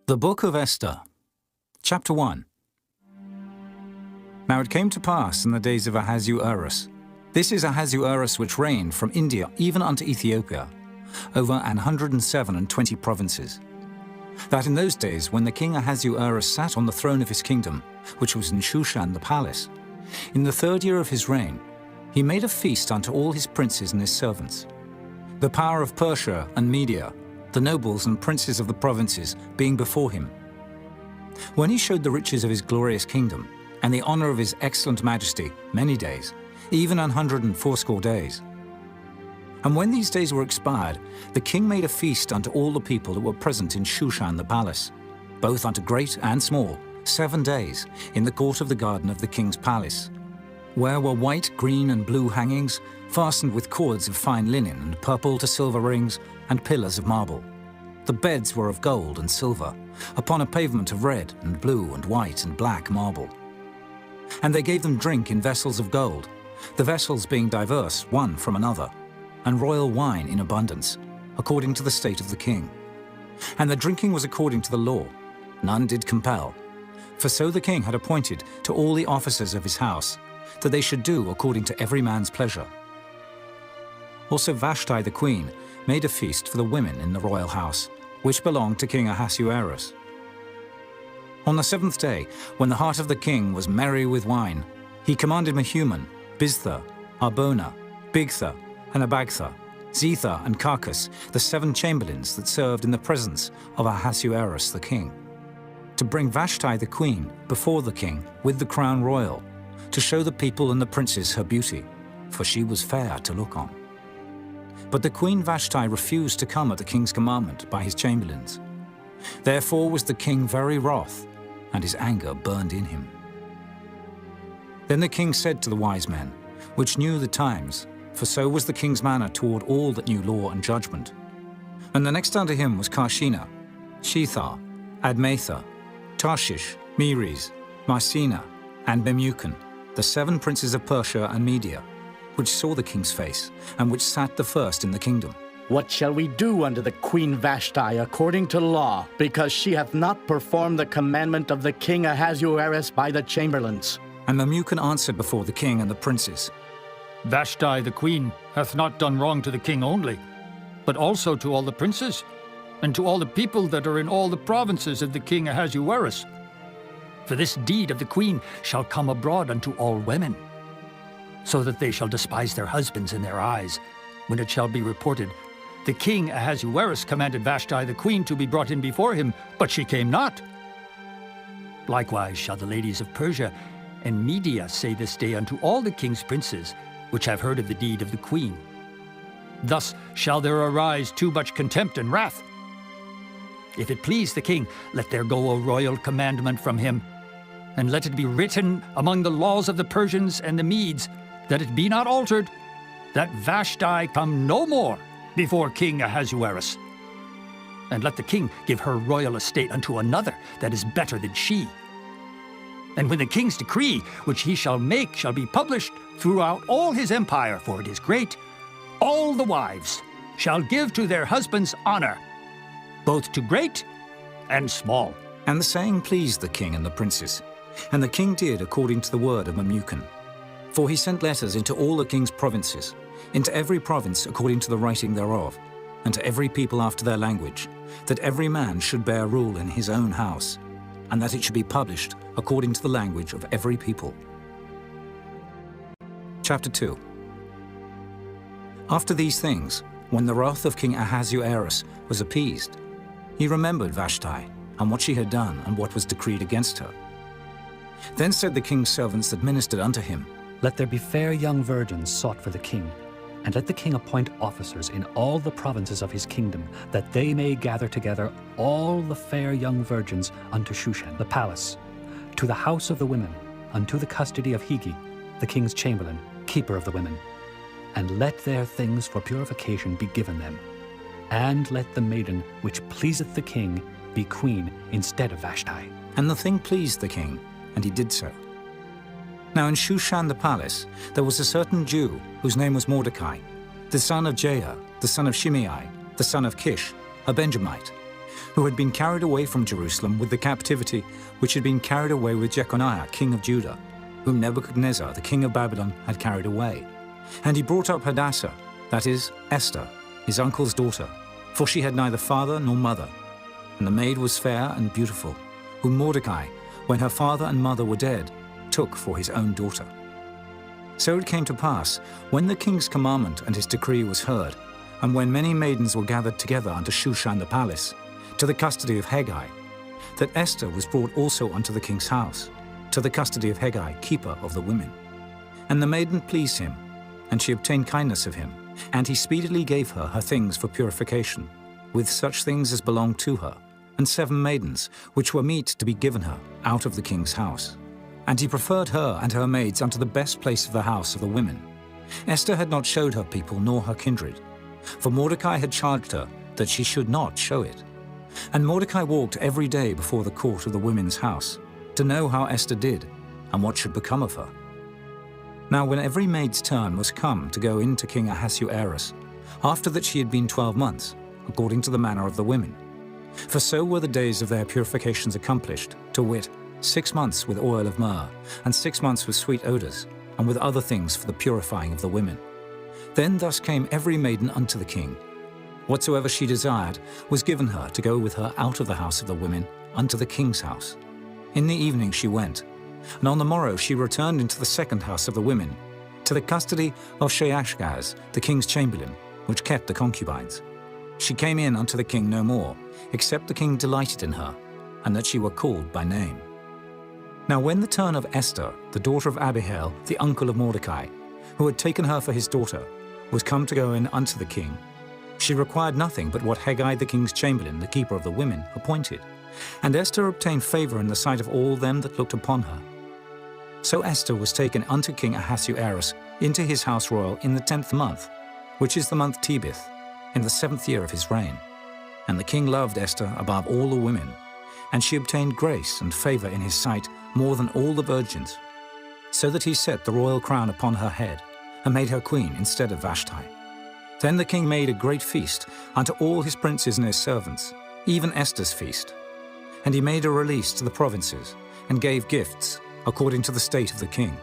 The Book of Esther, Chapter 1. Now it came to pass in the days of Ahasuerus. This is Ahasuerus which reigned from India even unto Ethiopia, over 127 provinces. That in those days, when the king Ahasuerus sat on the throne of his kingdom, which was in Shushan the palace, in the 3rd year of his reign, he made a feast unto all his princes and his servants. The power of Persia and Media, the nobles and princes of the provinces, being before him. When he showed the riches of his glorious kingdom, and the honor of his excellent majesty, many days, even 180 days. And when these days were expired, the king made a feast unto all the people that were present in Shushan the palace, both unto great and small, 7 days, in the court of the garden of the king's palace, where were white, green, and blue hangings, fastened with cords of fine linen, and purple to silver rings, and pillars of marble. The beds were of gold and silver, upon a pavement of red, and blue, and white, and black marble. And they gave them drink in vessels of gold, the vessels being diverse one from another, and royal wine in abundance, according to the state of the king. And the drinking was according to the law, none did compel. For so the king had appointed to all the officers of his house, that they should do according to every man's pleasure. Also Vashti the queen made a feast for the women in the royal house, which belonged to King Ahasuerus. On the 7th day, when the heart of the king was merry with wine, he commanded Mehuman, Biztha, Arbona, Bigtha, and Abagtha, Zetha, and Carcas, the 7 chamberlains that served in the presence of Ahasuerus the king, to bring Vashti the queen before the king with the crown royal, to show the people and the princes her beauty, for she was fair to look on. But the queen Vashti refused to come at the king's commandment by his chamberlains. Therefore was the king very wroth, and his anger burned in him. Then the king said to the wise men, which knew the times, for so was the king's manner toward all that knew law and judgment. And the next unto him was Carshena, Shethar, Admatha, Tarshish, Meres, Marcena, and Memucan, the 7 princes of Persia and Media, which saw the king's face, and which sat the first in the kingdom. What shall we do unto the queen Vashti according to law, because she hath not performed the commandment of the king Ahasuerus by the chamberlains? And Memucan answered before the king and the princes, Vashti the queen hath not done wrong to the king only, but also to all the princes, and to all the people that are in all the provinces of the king Ahasuerus. For this deed of the queen shall come abroad unto all women, so that they shall despise their husbands in their eyes, when it shall be reported, the king Ahasuerus commanded Vashti the queen to be brought in before him, but she came not. Likewise shall the ladies of Persia and Media say this day unto all the king's princes, which have heard of the deed of the queen. Thus shall there arise too much contempt and wrath. If it please the king, let there go a royal commandment from him, and let it be written among the laws of the Persians and the Medes, that it be not altered, that Vashti come no more before King Ahasuerus. And let the king give her royal estate unto another that is better than she. And when the king's decree, which he shall make, shall be published throughout all his empire, for it is great, all the wives shall give to their husbands honor, both to great and small. And the saying pleased the king and the princes, and the king did according to the word of Memucan. For he sent letters into all the king's provinces, into every province according to the writing thereof, and to every people after their language, that every man should bear rule in his own house, and that it should be published according to the language of every people. Chapter 2. After these things, when the wrath of King Ahasuerus was appeased, he remembered Vashti, and what she had done, and what was decreed against her. Then said the king's servants that ministered unto him, Let there be fair young virgins sought for the king, and let the king appoint officers in all the provinces of his kingdom, that they may gather together all the fair young virgins unto Shushan the palace, to the house of the women, unto the custody of Higi, the king's chamberlain, keeper of the women. And let their things for purification be given them. And let the maiden which pleaseth the king be queen instead of Vashti. And the thing pleased the king, and he did so. Now in Shushan the palace there was a certain Jew, whose name was Mordecai, the son of Jair, the son of Shimei, the son of Kish, a Benjamite, who had been carried away from Jerusalem with the captivity which had been carried away with Jeconiah, king of Judah, whom Nebuchadnezzar, the king of Babylon, had carried away. And he brought up Hadassah, that is, Esther, his uncle's daughter, for she had neither father nor mother. And the maid was fair and beautiful, whom Mordecai, when her father and mother were dead, took for his own daughter. So it came to pass, when the king's commandment and his decree was heard, and when many maidens were gathered together unto Shushan the palace, to the custody of Hegai, that Esther was brought also unto the king's house, to the custody of Hegai, keeper of the women. And the maiden pleased him, and she obtained kindness of him, and he speedily gave her her things for purification, with such things as belonged to her, and 7 maidens, which were meet to be given her out of the king's house. And he preferred her and her maids unto the best place of the house of the women. Esther had not showed her people nor her kindred, for Mordecai had charged her that she should not show it. And Mordecai walked every day before the court of the women's house, to know how Esther did, and what should become of her. Now when every maid's turn was come to go in to King Ahasuerus, after that she had been 12 months, according to the manner of the women. For so were the days of their purifications accomplished, to wit, 6 months with oil of myrrh, and 6 months with sweet odors, and with other things for the purifying of the women. Then thus came every maiden unto the king. Whatsoever she desired was given her to go with her out of the house of the women unto the king's house. In the evening she went, and on the morrow she returned into the second house of the women, to the custody of Sheashgaz, the king's chamberlain, which kept the concubines. She came in unto the king no more, except the king delighted in her, and that she were called by name. Now when the turn of Esther, the daughter of Abihail, the uncle of Mordecai, who had taken her for his daughter, was come to go in unto the king, she required nothing but what Hegai the king's chamberlain, the keeper of the women, appointed. And Esther obtained favor in the sight of all them that looked upon her. So Esther was taken unto King Ahasuerus into his house royal in the 10th month, which is the month Tebeth, in the 7th year of his reign. And the king loved Esther above all the women, and she obtained grace and favor in his sight more than all the virgins, so that he set the royal crown upon her head, and made her queen instead of Vashti. Then the king made a great feast unto all his princes and his servants, even Esther's feast. And he made a release to the provinces, and gave gifts, according to the state of the king.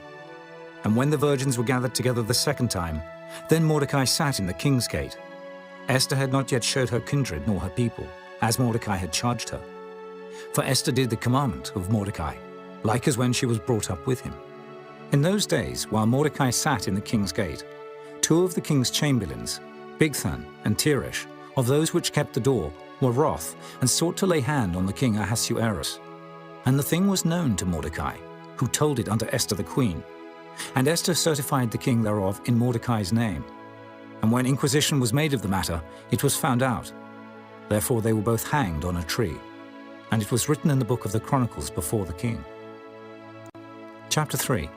And when the virgins were gathered together the second time, then Mordecai sat in the king's gate. Esther had not yet showed her kindred nor her people, as Mordecai had charged her. For Esther did the commandment of Mordecai, like as when she was brought up with him. In those days, while Mordecai sat in the king's gate, 2 of the king's chamberlains, Bigthan and Teresh, of those which kept the door, were wroth, and sought to lay hand on the king Ahasuerus. And the thing was known to Mordecai, who told it unto Esther the queen. And Esther certified the king thereof in Mordecai's name. And when inquisition was made of the matter, it was found out. Therefore they were both hanged on a tree. And it was written in the book of the Chronicles before the king. Chapter 3.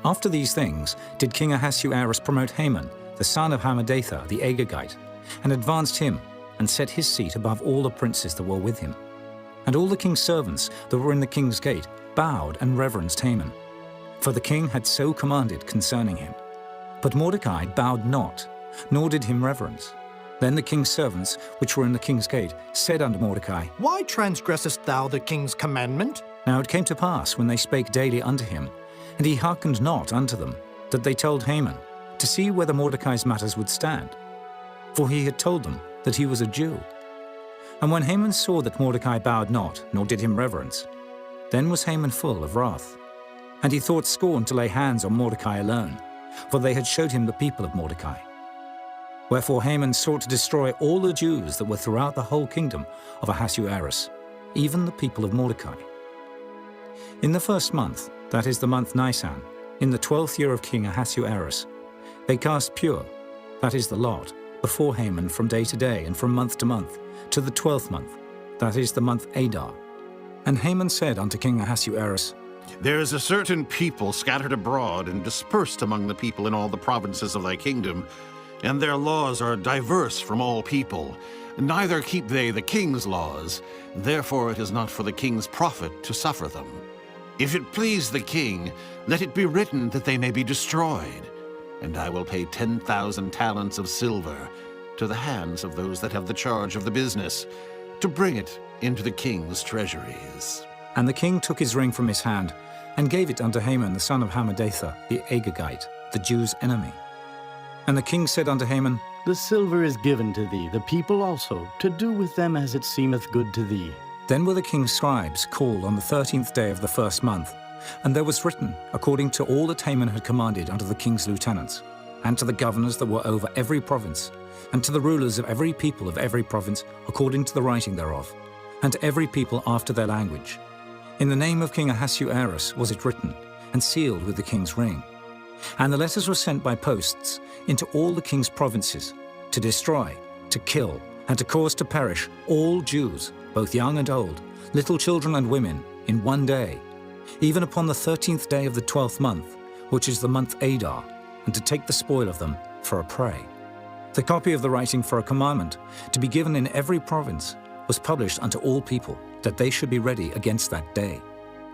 After these things did King Ahasuerus promote Haman, the son of Hammedatha the Agagite, and advanced him, and set his seat above all the princes that were with him. And all the king's servants that were in the king's gate bowed and reverenced Haman, for the king had so commanded concerning him. But Mordecai bowed not, nor did him reverence. Then the king's servants, which were in the king's gate, said unto Mordecai, Why transgressest thou the king's commandment? Now it came to pass, when they spake daily unto him, and he hearkened not unto them, that they told Haman, to see whether Mordecai's matters would stand. For he had told them that he was a Jew. And when Haman saw that Mordecai bowed not, nor did him reverence, then was Haman full of wrath. And he thought scorn to lay hands on Mordecai alone, for they had showed him the people of Mordecai. Wherefore Haman sought to destroy all the Jews that were throughout the whole kingdom of Ahasuerus, even the people of Mordecai. In the 1st month, that is the month Nisan, in the 12th year of King Ahasuerus, they cast pure, that is the lot, before Haman from day to day and from month to month, to the 12th month, that is the month Adar. And Haman said unto King Ahasuerus, There is a certain people scattered abroad and dispersed among the people in all the provinces of thy kingdom, and their laws are diverse from all people. Neither keep they the king's laws, therefore it is not for the king's profit to suffer them. If it please the king, let it be written that they may be destroyed, and I will pay 10,000 talents of silver to the hands of those that have the charge of the business, to bring it into the king's treasuries. And the king took his ring from his hand and gave it unto Haman the son of Hammedatha, the Agagite, the Jews' enemy. And the king said unto Haman, The silver is given to thee, the people also, to do with them as it seemeth good to thee. Then were the king's scribes called on the 13th day of the first month, and there was written, according to all that Haman had commanded unto the king's lieutenants, and to the governors that were over every province, and to the rulers of every people of every province, according to the writing thereof, and to every people after their language. In the name of King Ahasuerus was it written, and sealed with the king's ring. And the letters were sent by posts into all the king's provinces, to destroy, to kill, and to cause to perish all Jews, both young and old, little children and women, in one day, even upon the 13th day of the 12th month, which is the month Adar, and to take the spoil of them for a prey. The copy of the writing for a commandment, to be given in every province, was published unto all people, that they should be ready against that day.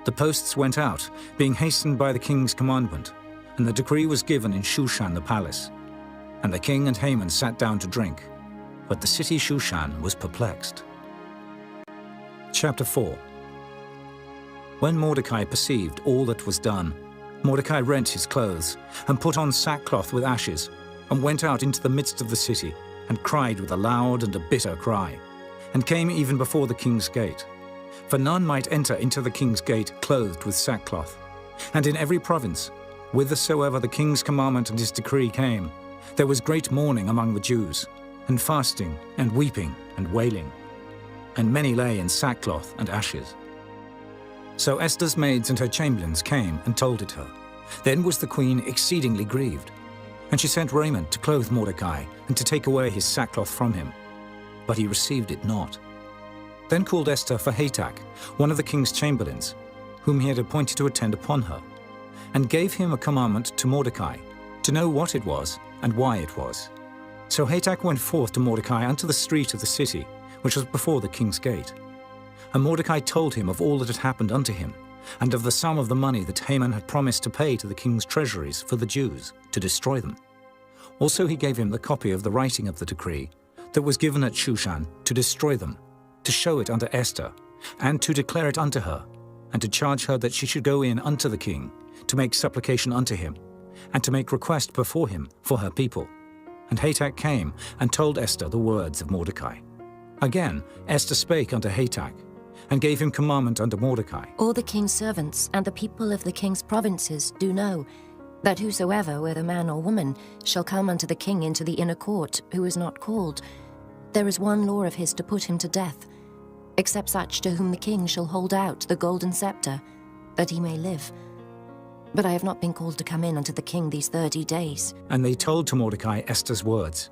The posts went out, being hastened by the king's commandment, and the decree was given in Shushan the palace. And the king and Haman sat down to drink, but the city Shushan was perplexed. Chapter 4. When Mordecai perceived all that was done, Mordecai rent his clothes, and put on sackcloth with ashes, and went out into the midst of the city, and cried with a loud and a bitter cry, and came even before the king's gate. For none might enter into the king's gate clothed with sackcloth. And in every province, whithersoever the king's commandment and his decree came, there was great mourning among the Jews, and fasting, and weeping, and wailing. And many lay in sackcloth and ashes. So Esther's maids and her chamberlains came and told it her. Then was the queen exceedingly grieved. And she sent raiment to clothe Mordecai, and to take away his sackcloth from him. But he received it not. Then called Esther for Hatach, one of the king's chamberlains, whom he had appointed to attend upon her, and gave him a commandment to Mordecai, to know what it was, and why it was. So Hatach went forth to Mordecai unto the street of the city, which was before the king's gate. And Mordecai told him of all that had happened unto him, and of the sum of the money that Haman had promised to pay to the king's treasuries for the Jews, to destroy them. Also he gave him the copy of the writing of the decree that was given at Shushan, to destroy them, to show it unto Esther, and to declare it unto her, and to charge her that she should go in unto the king, to make supplication unto him, and to make request before him for her people. And Hatach came and told Esther the words of Mordecai. Again Esther spake unto Hatach, and gave him commandment unto Mordecai. All the king's servants and the people of the king's provinces do know that whosoever, whether man or woman, shall come unto the king into the inner court, who is not called, there is one law of his to put him to death, except such to whom the king shall hold out the golden scepter, that he may live. But I have not been called to come in unto the king these 30 days. And they told to Mordecai Esther's words.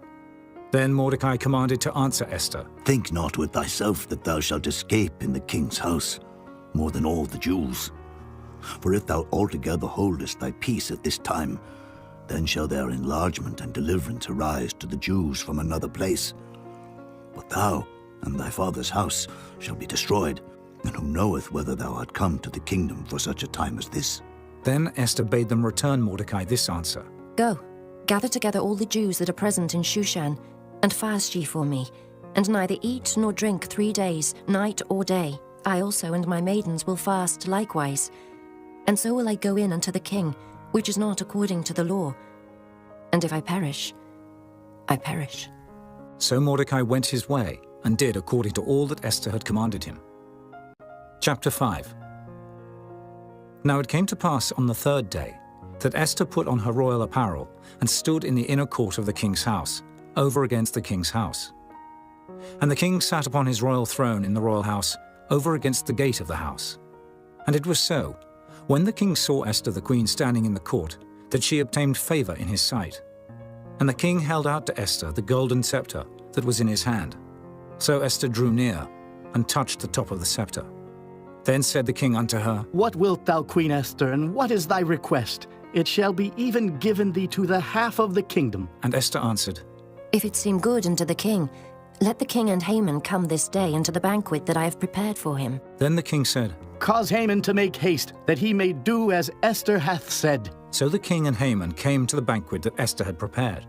Then Mordecai commanded to answer Esther. Think not with thyself that thou shalt escape in the king's house, more than all the Jews. For if thou altogether holdest thy peace at this time, then shall their enlargement and deliverance arise to the Jews from another place. But thou and thy father's house shall be destroyed, and who knoweth whether thou art come to the kingdom for such a time as this? Then Esther bade them return Mordecai this answer. Go, gather together all the Jews that are present in Shushan, and fast ye for me, and neither eat nor drink 3 days, night or day. I also and my maidens will fast likewise. And so will I go in unto the king, which is not according to the law. And if I perish, I perish. So Mordecai went his way, and did according to all that Esther had commanded him. Chapter 5. Now it came to pass on the 3rd day, that Esther put on her royal apparel, and stood in the inner court of the king's house, over against the king's house. And the king sat upon his royal throne in the royal house, over against the gate of the house. And it was so, when the king saw Esther the queen standing in the court, that she obtained favor in his sight. And the king held out to Esther the golden scepter that was in his hand. So Esther drew near, and touched the top of the scepter. Then said the king unto her, What wilt thou, Queen Esther, and what is thy request? It shall be even given thee to the half of the kingdom. And Esther answered, If it seem good unto the king, let the king and Haman come this day unto the banquet that I have prepared for him. Then the king said, Cause Haman to make haste, that he may do as Esther hath said. So the king and Haman came to the banquet that Esther had prepared.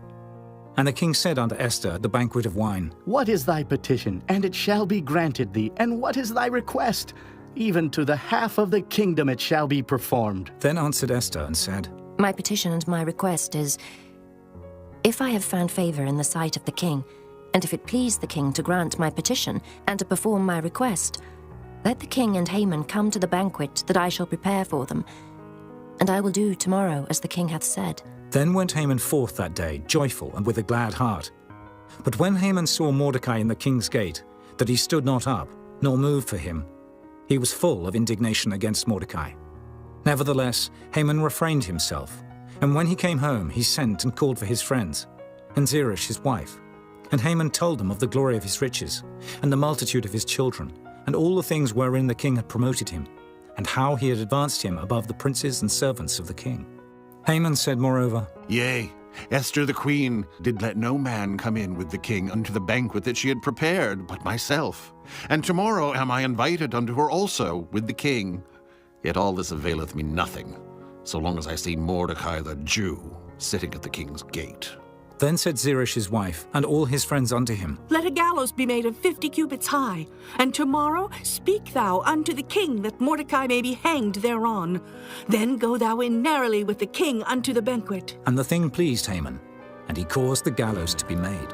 And the king said unto Esther at the banquet of wine, What is thy petition? And it shall be granted thee. And what is thy request? Even to the half of the kingdom it shall be performed. Then answered Esther and said, My petition and my request is, if I have found favor in the sight of the king, and if it please the king to grant my petition and to perform my request, let the king and Haman come to the banquet that I shall prepare for them, and I will do tomorrow as the king hath said. Then went Haman forth that day, joyful and with a glad heart. But when Haman saw Mordecai in the king's gate, that he stood not up, nor moved for him, he was full of indignation against Mordecai. Nevertheless, Haman refrained himself, and when he came home, he sent and called for his friends, and Zeresh his wife. And Haman told them of the glory of his riches, and the multitude of his children, and all the things wherein the king had promoted him, and how he had advanced him above the princes and servants of the king. Haman said moreover, Yea, Esther the queen did let no man come in with the king unto the banquet that she had prepared, but myself. And tomorrow am I invited unto her also with the king. Yet all this availeth me nothing, so long as I see Mordecai the Jew sitting at the king's gate. Then said Zeresh his wife, and all his friends unto him, Let a gallows be made of 50 cubits high, and tomorrow speak thou unto the king that Mordecai may be hanged thereon. Then go thou in narrowly with the king unto the banquet. And the thing pleased Haman, and he caused the gallows to be made.